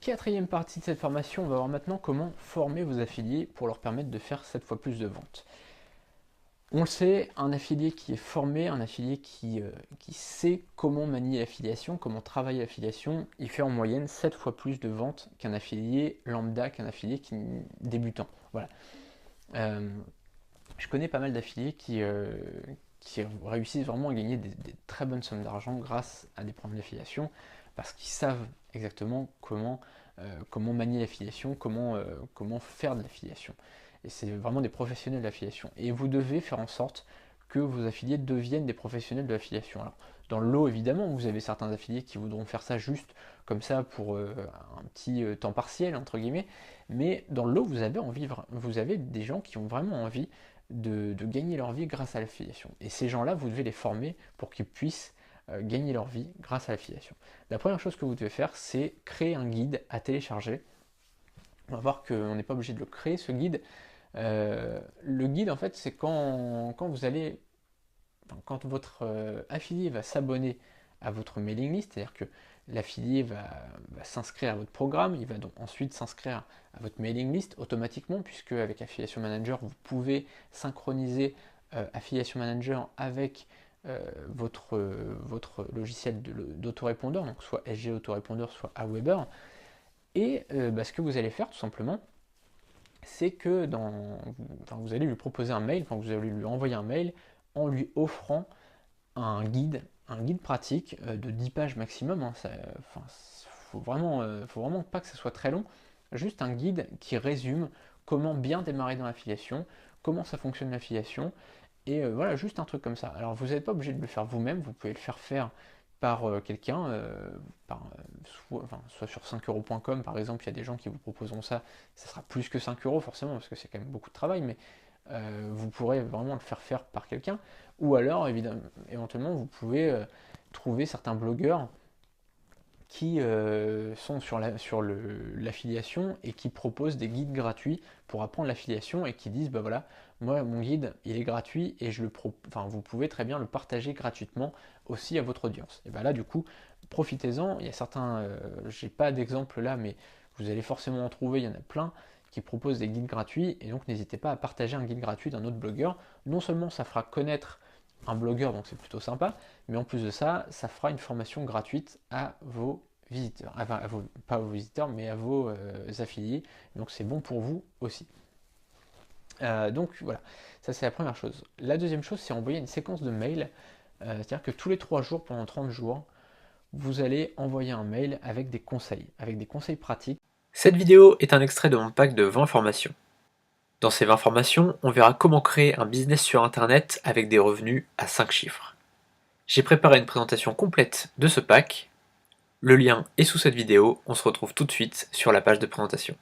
Quatrième partie de cette formation, on va voir maintenant comment former vos affiliés pour leur permettre de faire 7 fois plus de ventes. On le sait, un affilié qui est formé, un affilié qui sait comment manier l'affiliation, comment travailler l'affiliation, il fait en moyenne 7 fois plus de ventes qu'un affilié lambda, qu'un affilié débutant. Voilà. Euh, je connais pas mal d'affiliés qui réussissent vraiment à gagner des très bonnes sommes d'argent grâce à des programmes d'affiliation, parce qu'ils savent exactement comment manier l'affiliation, comment faire de l'affiliation. Et c'est vraiment des professionnels de l'affiliation. Et vous devez faire en sorte que vos affiliés deviennent des professionnels de l'affiliation. Alors, dans le lot, évidemment, vous avez certains affiliés qui voudront faire ça juste comme ça pour un petit temps partiel, entre guillemets, mais dans le lot, vous avez des gens qui ont vraiment envie de gagner leur vie grâce à l'affiliation. Et ces gens-là, vous devez les former pour qu'ils puissent gagner leur vie grâce à l'affiliation. La première chose que vous devez faire, c'est créer un guide à télécharger. On va voir qu'on n'est pas obligé de le créer, ce guide. Le guide, en fait, c'est quand vous allez, quand votre affilié va s'abonner à votre mailing list, c'est-à-dire que l'affilié va s'inscrire à votre programme, il va donc ensuite s'inscrire à votre mailing list automatiquement, puisque avec Affiliation Manager, vous pouvez synchroniser Affiliation Manager avec votre logiciel d'autorépondeur, donc soit SG Autorépondeur, soit Aweber. Et ce que vous allez faire tout simplement, c'est que vous allez lui proposer un mail, vous allez lui envoyer un mail en lui offrant un guide pratique de 10 pages maximum. Hein, faut vraiment pas que ça soit très long. Juste un guide qui résume comment bien démarrer dans l'affiliation, comment ça fonctionne l'affiliation, et voilà, juste un truc comme ça. Alors vous n'êtes pas obligé de le faire vous-même, vous pouvez le faire faire par quelqu'un, soit sur 5euros.com par exemple, il y a des gens qui vous proposeront ça, ça sera plus que 5 euros forcément, parce que c'est quand même beaucoup de travail, mais vous pourrez vraiment le faire faire par quelqu'un, ou alors évidemment, éventuellement vous pouvez trouver certains blogueurs qui sont sur l'affiliation et qui proposent des guides gratuits pour apprendre l'affiliation et qui disent bah voilà, moi mon guide il est gratuit et vous pouvez très bien le partager gratuitement aussi à votre audience. Et bah là du coup profitez-en, il y a certains, j'ai pas d'exemple là mais vous allez forcément en trouver, il y en a plein qui proposent des guides gratuits et donc n'hésitez pas à partager un guide gratuit d'un autre blogueur. Non seulement ça fera connaître un blogueur, donc c'est plutôt sympa, mais en plus de ça, ça fera une formation gratuite à vos visiteurs, enfin pas à vos visiteurs, mais à vos affiliés, donc c'est bon pour vous aussi. Donc voilà, ça c'est la première chose. La deuxième chose, c'est envoyer une séquence de mails, c'est-à-dire que tous les 3 jours, pendant 30 jours, vous allez envoyer un mail avec des conseils pratiques. Cette vidéo est un extrait de mon pack de 20 formations. Dans ces 20 formations, on verra comment créer un business sur Internet avec des revenus à 5 chiffres. J'ai préparé une présentation complète de ce pack. Le lien est sous cette vidéo, on se retrouve tout de suite sur la page de présentation.